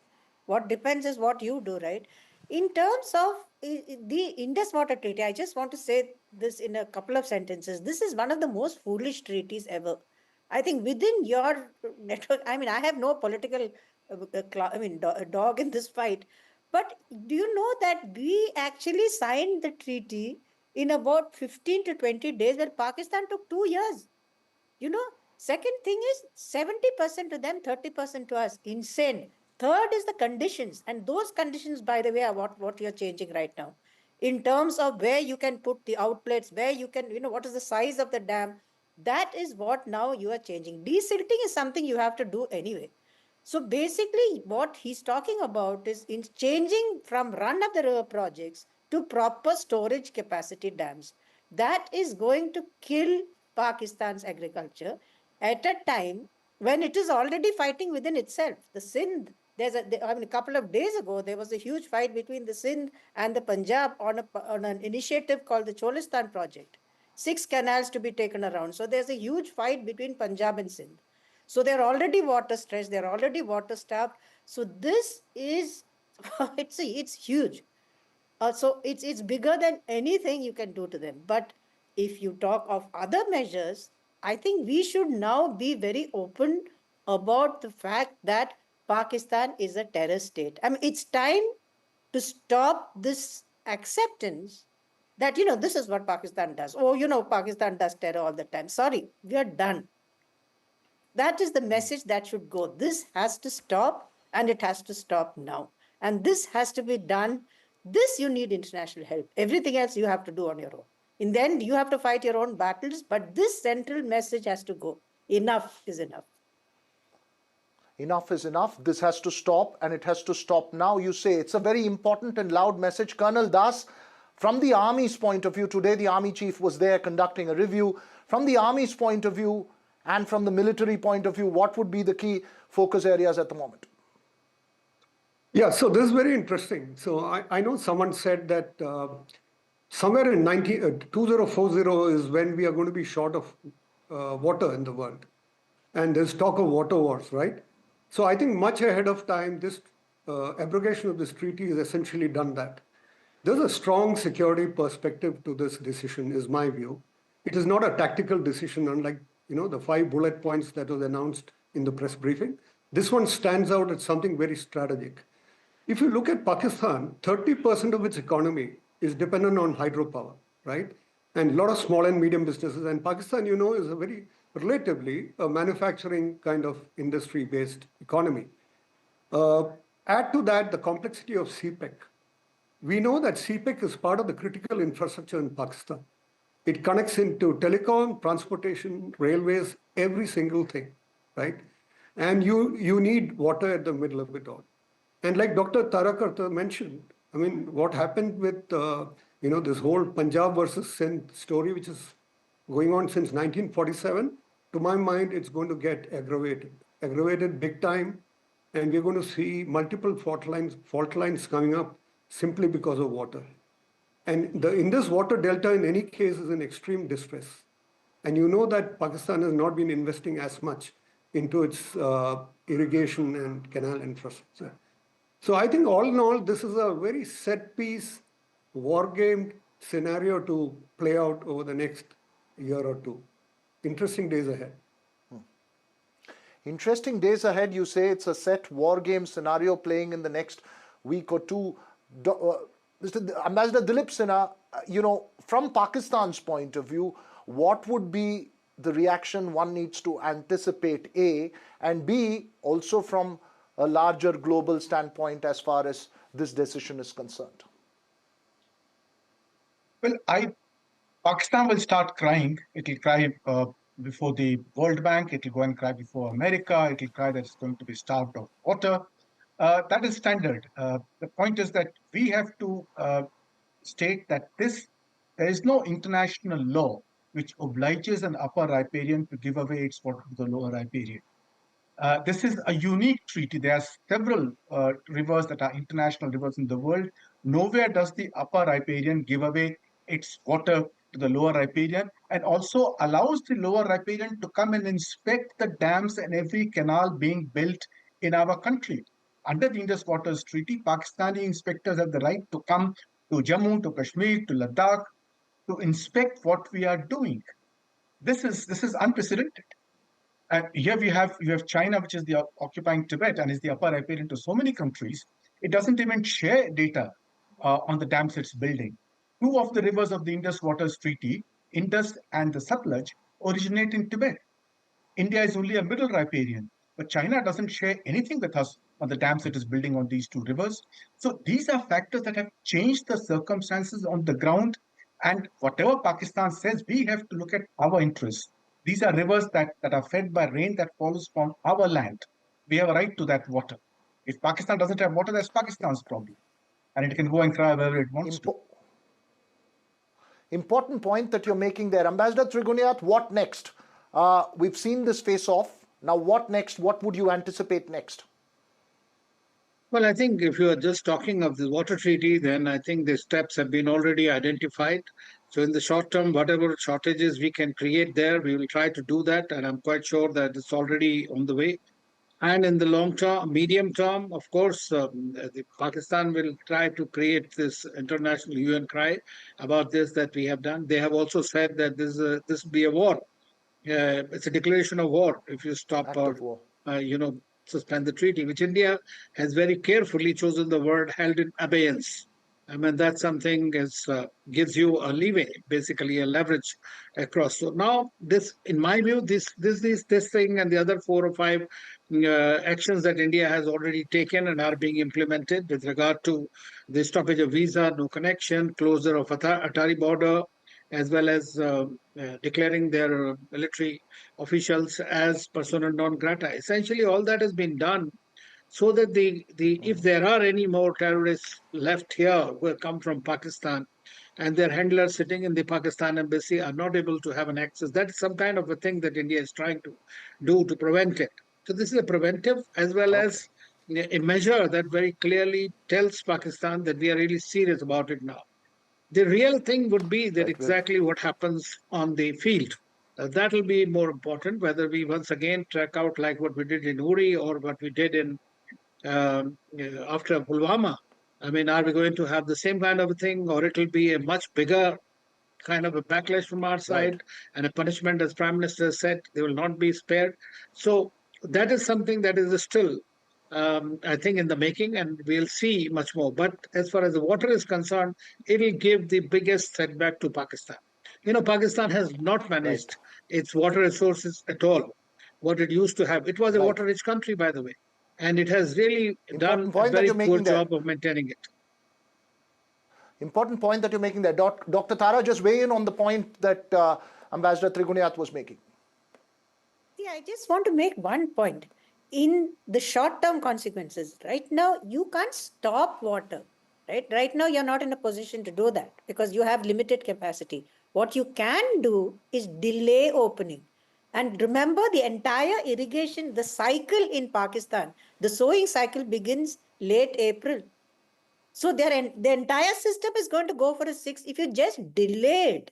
what depends is what you do, right? In terms of the Indus Water Treaty, I just want to say this in a couple of sentences. This is one of the most foolish treaties ever. I think within your network, I have no political, dog in this fight. But do you know that we actually signed the treaty in about 15 to 20 days, where Pakistan took 2 years? Second thing is 70% to them, 30% to us. Insane. Third is the conditions. And those conditions, by the way, are what you're changing right now. In terms of where you can put the outlets, where you can, what is the size of the dam. That is what now you are changing. Desilting is something you have to do anyway. So basically, what he's talking about is in changing from run-of-the-river projects to proper storage capacity dams. That is going to kill Pakistan's agriculture at a time when it is already fighting within itself. The Sindh, a couple of days ago, there was a huge fight between the Sindh and the Punjab on an initiative called the Cholistan Project. 6 canals to be taken around. So there's a huge fight between Punjab and Sindh. So they're already water stressed, they're already water starved. So this is, it's huge. So it's bigger than anything you can do to them. But if you talk of other measures, I think we should now be very open about the fact that Pakistan is a terror state. It's time to stop this acceptance that, this is what Pakistan does. Oh, Pakistan does terror all the time. Sorry, we are done. That is the message that should go. This has to stop, and it has to stop now. And this has to be done. This you need international help. Everything else you have to do on your own. In the end, you have to fight your own battles, but this central message has to go. Enough is enough. Enough is enough. This has to stop, and it has to stop now. You say it's a very important and loud message. Colonel Das, from the Army's point of view, today the Army Chief was there conducting a review. From the Army's point of view and from the military point of view, what would be the key focus areas at the moment? Yeah, so this is very interesting. So I know someone said that somewhere in 2040 is when we are going to be short of water in the world. And there's talk of water wars, right? So I think much ahead of time, this abrogation of this treaty has essentially done that. There's a strong security perspective to this decision, is my view. It is not a tactical decision, unlike the 5 bullet points that was announced in the press briefing. This one stands out as something very strategic. If you look at Pakistan, 30% of its economy is dependent on hydropower, right? And a lot of small and medium businesses. And Pakistan, is a very relatively a manufacturing kind of industry-based economy. Add to that the complexity of CPEC. We know that CPEC is part of the critical infrastructure in Pakistan. It connects into telecom, transportation, railways, every single thing, right? And you need water at the middle of it all. And like Dr. Tarakarta mentioned, what happened with, this whole Punjab versus Sindh story, which is going on since 1947, to my mind, it's going to get aggravated big time. And we're going to see multiple fault lines coming up simply because of water. And the Indus water delta in any case is in extreme distress. And you know that Pakistan has not been investing as much into its irrigation and canal infrastructure. So I think all in all, this is a very set piece, war game scenario to play out over the next year or two. Interesting days ahead. Interesting days ahead, you say. It's a set war game scenario playing in the next week or two. Mr. Ambassador Dilip Sinha, from Pakistan's point of view, what would be the reaction one needs to anticipate, A, and B, also from a larger global standpoint as far as this decision is concerned? Well, Pakistan will start crying. It will cry before the World Bank. It will go and cry before America. It will cry that it's going to be starved of water. That is standard. The point is that we have to state that there is no international law which obliges an upper riparian to give away its water to the lower riparian. This is a unique treaty. There are several rivers that are international rivers in the world. Nowhere does the upper riparian give away its water to the lower riparian, and also allows the lower riparian to come and inspect the dams and every canal being built in our country. Under the Indus Waters Treaty, Pakistani inspectors have the right to come to Jammu, to Kashmir, to Ladakh, to inspect what we are doing. This is unprecedented. And here you have China, which is the occupying Tibet and is the upper riparian to so many countries. It doesn't even share data on the dams it's building. Two of the rivers of the Indus Waters Treaty, Indus and the Satluj, originate in Tibet. India is only a middle riparian, but China doesn't share anything with us on the dams it is building on these two rivers. So these are factors that have changed the circumstances on the ground. And whatever Pakistan says, we have to look at our interests. These are rivers that are fed by rain that falls from our land. We have a right to that water. If Pakistan doesn't have water, that's Pakistan's problem. And it can go and cry wherever it wants to. Important point that you're making there. Ambassador Triguniath, what next? We've seen this face-off. Now what next? What would you anticipate next? Well, I think if you are just talking of the water treaty, then I think the steps have been already identified. So in the short term, whatever shortages we can create there, we will try to do that. And I'm quite sure that it's already on the way. And in the long term, medium term, of course, Pakistan will try to create this international UN cry about this that we have done. They have also said that this will be a war. It's a declaration of war if you stop or, suspend the treaty, which India has very carefully chosen the word held in abeyance. I mean, that's something gives you a leeway, basically a leverage across. So now this, in my view, this thing and the other 4 or 5 actions that India has already taken and are being implemented with regard to the stoppage of visa, no connection, closure of Atari border, as well as declaring their military officials as persona non grata. Essentially, all that has been done so that if there are any more terrorists left here who have come from Pakistan and their handlers sitting in the Pakistan embassy are not able to have an access, that's some kind of a thing that India is trying to do to prevent it. So this is a preventive as well as a measure that very clearly tells Pakistan that we are really serious about it now. The real thing would be that exactly what happens on the field. That will be more important, whether we once again track out like what we did in Uri or what we did in after Pulwama. I mean, are we going to have the same kind of a thing, or it will be a much bigger kind of a backlash from our side and a punishment, as Prime Minister said, they will not be spared. So that is something that is still, I think, in the making, and we'll see much more. But as far as the water is concerned, it will give the biggest setback to Pakistan. Pakistan has not managed its water resources at all. What it used to have, it was a water-rich country, by the way, and it has really done a very poor job of maintaining it. Important point that you're making there. Dr. Tara, just weigh in on the point that Ambassador Triguniath was making. See, I just want to make one point. In the short-term consequences, right now, you can't stop water. Right now, you're not in a position to do that because you have limited capacity. What you can do is delay opening. And remember, the entire irrigation, the cycle in Pakistan, the sowing cycle begins late April. So the entire system is going to go for a 6. If you just delayed,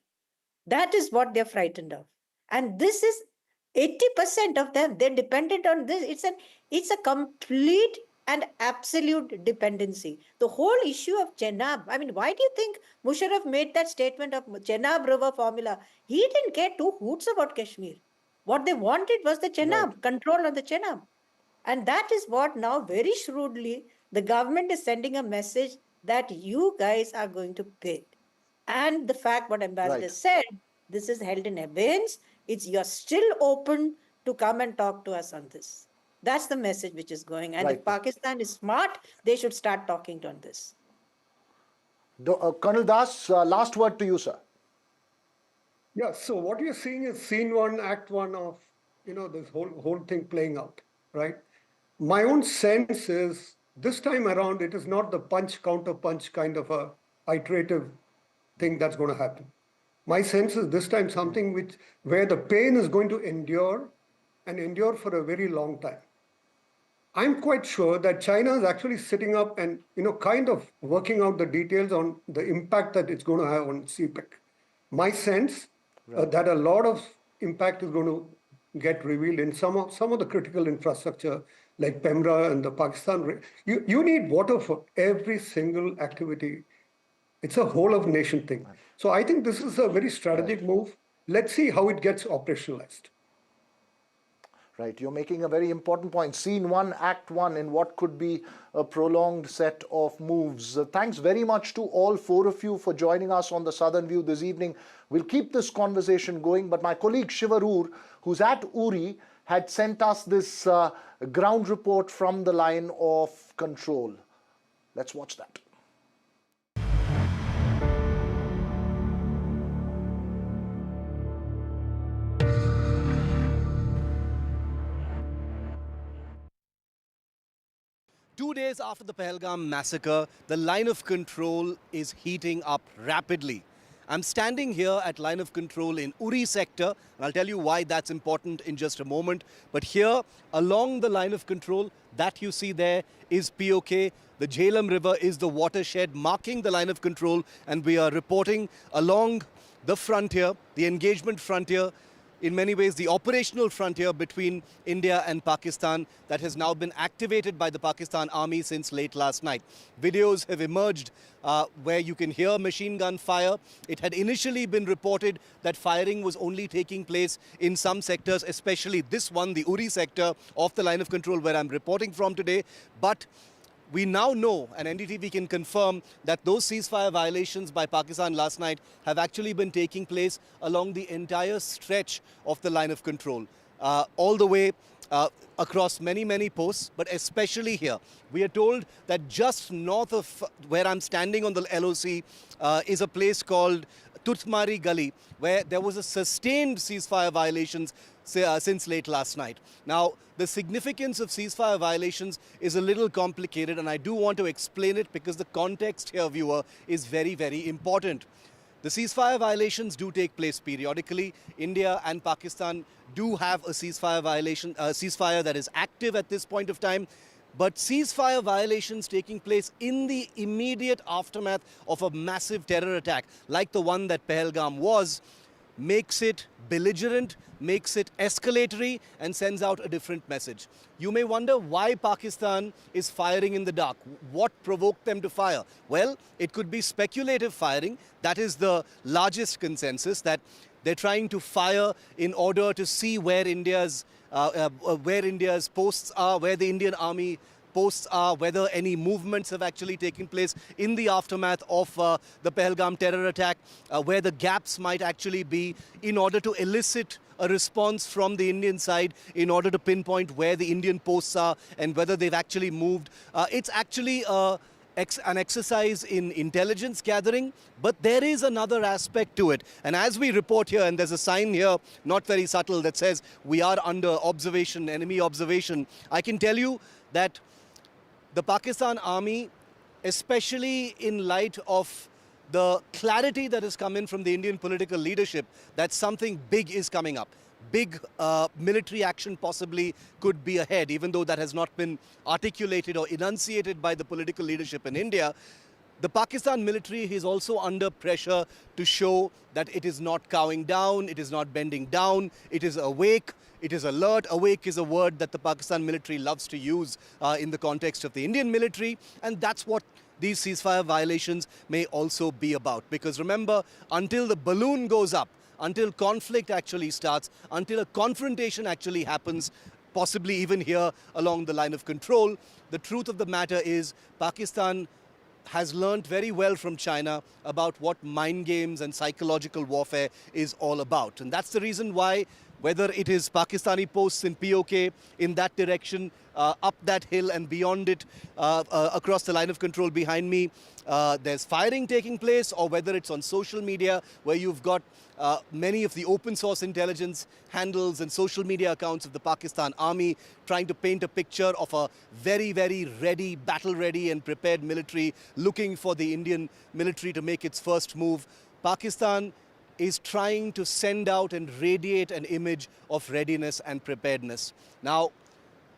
that is what they're frightened of. And this is 80% of them, they're dependent on this. It's a complete and absolute dependency. The whole issue of Chenab, I mean, why do you think Musharraf made that statement of Chenab River formula? He didn't care 2 hoots about Kashmir. What they wanted was the Chenab, control of the Chenab. And that is what now very shrewdly the government is sending a message that you guys are going to pay. And the fact what Ambassador said, this is held in abeyance. You're still open to come and talk to us on this. That's the message which is going. And if Pakistan is smart, they should start talking on this. Colonel Das, last word to you, sir. Yeah, so what you're seeing is scene one, act one of, this whole thing playing out, right? My own sense is this time around, it is not the punch, counter punch kind of a iterative thing that's going to happen. My sense is this time something where the pain is going to endure and endure for a very long time. I'm quite sure that China is actually sitting up and, kind of working out the details on the impact that it's going to have on CPEC. My sense that a lot of impact is going to get revealed in some of the critical infrastructure like Pemra and the Pakistan. You need water for every single activity. It's a whole of nation thing. So I think this is a very strategic move. Let's see how it gets operationalized. Right, you're making a very important point. Scene one, act one in what could be a prolonged set of moves. Thanks very much to all four of you for joining us on the Southern View this evening. We'll keep this conversation going, but my colleague Shivarur, who's at Uri, had sent us this ground report from the line of control. Let's watch that. Two days after the Pahalgam massacre, the line of control is heating up rapidly. I'm standing here at line of control in Uri sector, and I'll tell you why that's important in just a moment. But here, along the line of control, that you see there is POK. The Jhelum River is the watershed marking the line of control, and we are reporting along the frontier, the engagement frontier, in many ways the operational frontier between India and Pakistan that has now been activated by the Pakistan army since late last night. Videos have emerged where you can hear machine gun fire. It had initially been reported that firing was only taking place in some sectors, especially this one, the Uri sector of the line of control where I'm reporting from today. But we now know, and NDTV can confirm, that those ceasefire violations by Pakistan last night have actually been taking place along the entire stretch of the line of control, all the way across many posts, but especially here. We are told that just north of where I'm standing on the LOC is a place called Tutmari Gully, where there was a sustained ceasefire violations since late last night. Now, the significance of ceasefire violations is a little complicated, and I do want to explain it because the context here, viewer, is very important. The ceasefire violations do take place periodically. India and Pakistan do have a ceasefire that is active at this point of time. But ceasefire violations taking place in the immediate aftermath of a massive terror attack, like the one that Pahalgam was, makes it belligerent, makes it escalatory, and sends out a different message. You may wonder why Pakistan is firing in the dark. What provoked them to fire? Well, it could be speculative firing. That is the largest consensus, that they're trying to fire in order to see where India's posts are, where the Indian army posts are, whether any movements have actually taken place in the aftermath of the Pahalgam terror attack, where the gaps might actually be, in order to elicit a response from the Indian side, in order to pinpoint where the Indian posts are and whether they've actually moved. It's actually an exercise in intelligence gathering, but there is another aspect to it. And as we report here, and there's a sign here, not very subtle, that says we are under observation, enemy observation, I can tell you that the Pakistan army, especially in light of the clarity that has come in from the Indian political leadership, that something big is coming up. Big military action possibly could be ahead, even though that has not been articulated or enunciated by the political leadership in India. The Pakistan military is also under pressure to show that it is not cowing down, it is not bending down, it is awake, it is alert. Awake is a word that the Pakistan military loves to use in the context of the Indian military, and that's what these ceasefire violations may also be about. Because remember, until the balloon goes up, until conflict actually starts, until a confrontation actually happens, possibly even here along the line of control, the truth of the matter is Pakistan has learned very well from China about what mind games and psychological warfare is all about. And that's the reason why whether it is Pakistani posts in POK in that direction, up that hill and beyond it, across the line of control behind me, there's firing taking place, or whether it's on social media where you've got many of the open source intelligence handles and social media accounts of the Pakistan army trying to paint a picture of a very, very ready, battle ready and prepared military looking for the Indian military to make its first move. Pakistan is trying to send out and radiate an image of readiness and preparedness. Now,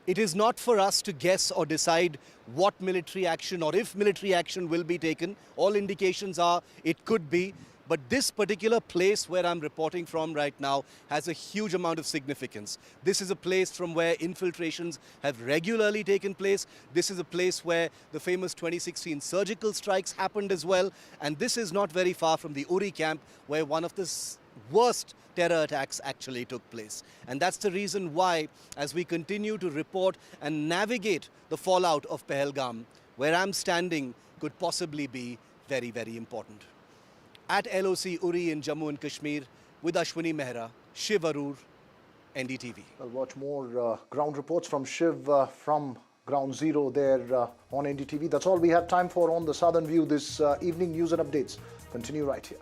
it is not for us to guess or decide what military action or if military action will be taken. All indications are it could be. But this particular place where I'm reporting from right now has a huge amount of significance. This is a place from where infiltrations have regularly taken place. This is a place where the famous 2016 surgical strikes happened as well. And this is not very far from the Uri camp where one of the worst terror attacks actually took place. And that's the reason why, as we continue to report and navigate the fallout of Pahalgam, where I'm standing could possibly be very, very important. At LOC Uri in Jammu and Kashmir with Ashwini Mehra, Shiv Arur, NDTV. We'll watch more ground reports from Shiv from Ground Zero there on NDTV. That's all we have time for on the Southern View this evening. News and updates continue right here.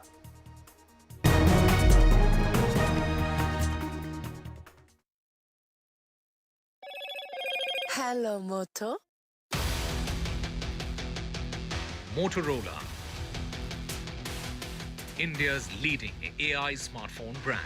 Hello, Moto. Motorola, India's leading AI smartphone brand.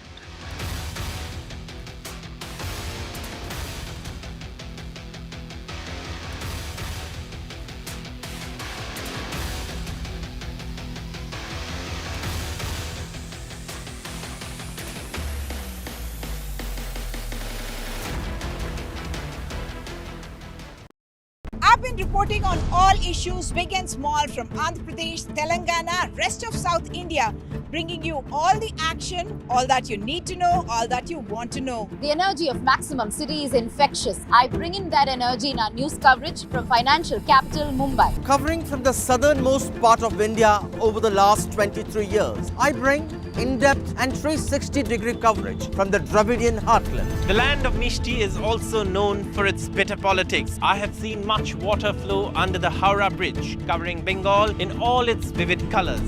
I've been reporting on all issues, big and small, from Andhra Pradesh, Telangana, rest of South India, bringing you all the action, all that you need to know, all that you want to know. The energy of Maximum City is infectious. I bring in that energy in our news coverage from financial capital Mumbai. Covering from the southernmost part of India over the last 23 years, I bring in-depth and 360-degree coverage from the Dravidian heartland. The land of Mishti is also known for its bitter politics. I have seen much water flow under the Howrah Bridge, covering Bengal in all its vivid colors.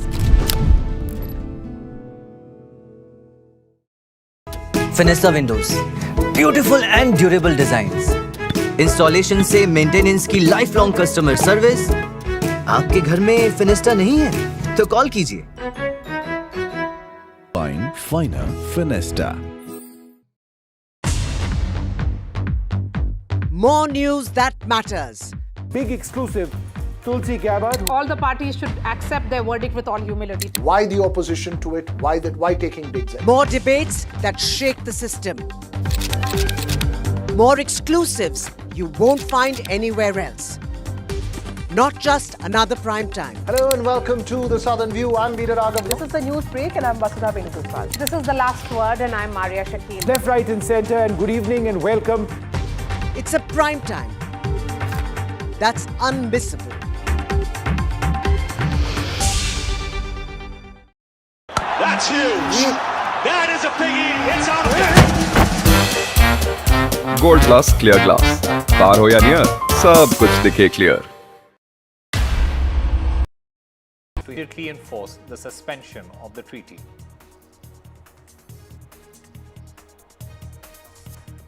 Fenesta Windows, beautiful and durable designs. Installation से maintenance की lifelong customer service. आपके घर में फिनेस्टा नहीं है तो call कीजिए. Fine, finer, Fenesta. More news that matters. Big exclusive. Tulsi Gabbard. All the parties should accept their verdict with all humility. Why the opposition to it? Why taking big steps? More debates that shake the system. More exclusives you won't find anywhere else. Not just another prime time. Hello and welcome to the Southern View. I'm Veera Raghav. This is the news break and I'm Vasudha Venugopal. This is the last word and I'm Maria Shakil. Left, right and center, and good evening and welcome. It's a prime time that's unmissable. That's huge. That is a biggie. It's out of there. Gold glass clear glass, पार हो या near, सब कुछ दिखे clear. To immediately enforce the suspension of the treaty.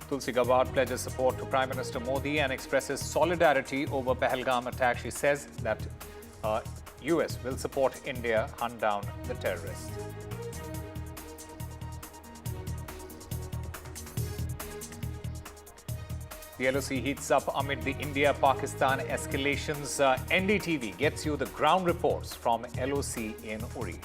Tulsi Gabbard pledges support to Prime Minister Modi and expresses solidarity over Pahalgam attack. She says that US will support India hunt down the terrorists. The LOC heats up amid the India-Pakistan escalations. NDTV gets you the ground reports from LOC in Uri.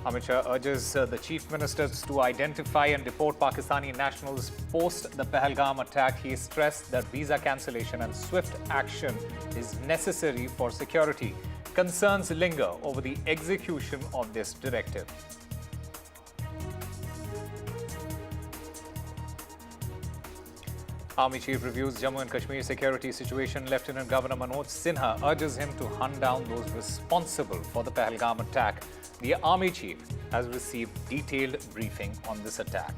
Amit Shah urges the chief ministers to identify and deport Pakistani nationals post the Pahalgam attack. He stressed that visa cancellation and swift action is necessary for security. Concerns linger over the execution of this directive. Army Chief reviews Jammu and Kashmir security situation. Lieutenant Governor Manoj Sinha urges him to hunt down those responsible for the Pahalgam attack. The army chief has received detailed briefing on this attack.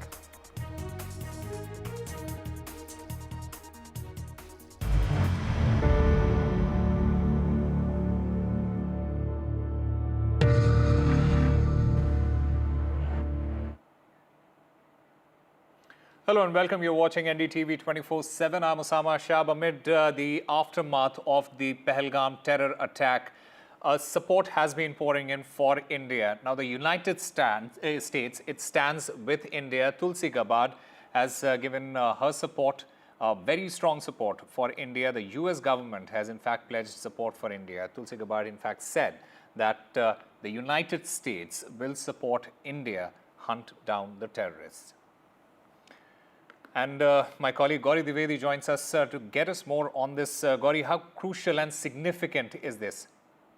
Hello and welcome. You're watching NDTV 24/7. I'm Osama Shab. Amid the aftermath of the Pahalgam terror attack, support has been pouring in for India. Now, the United States, it stands with India. Tulsi Gabbard has given her support, very strong support for India. The US government has in fact pledged support for India. Tulsi Gabbard in fact said that the United States will support India hunt down the terrorists. And my colleague Gauri Dwivedi joins us to get us more on this. Gauri, how crucial and significant is this?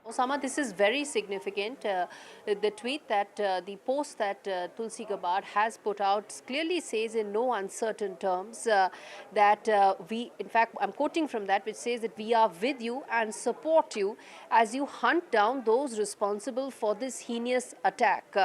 Osama, this is very significant. The tweet that, the post that Tulsi Gabbard has put out clearly says in no uncertain terms that we, in fact, I'm quoting from that, which says that we are with you and support you as you hunt down those responsible for this heinous attack.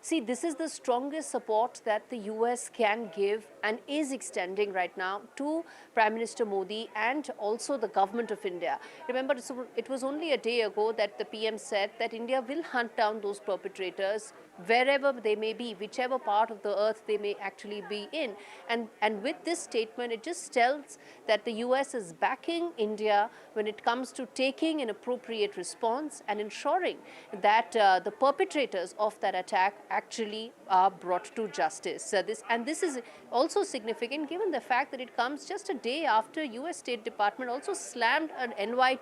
See, this is the strongest support that the US can give and is extending right now to Prime Minister Modi and also the government of India. Remember, it was only a day ago that the PM said that India will hunt down those perpetrators wherever they may be, whichever part of the earth they may actually be in. And with this statement, it just tells that the US is backing India when it comes to taking an appropriate response and ensuring that the perpetrators of that attack actually are brought to justice. This is also significant given the fact that it comes just a day after US State Department also slammed an NYT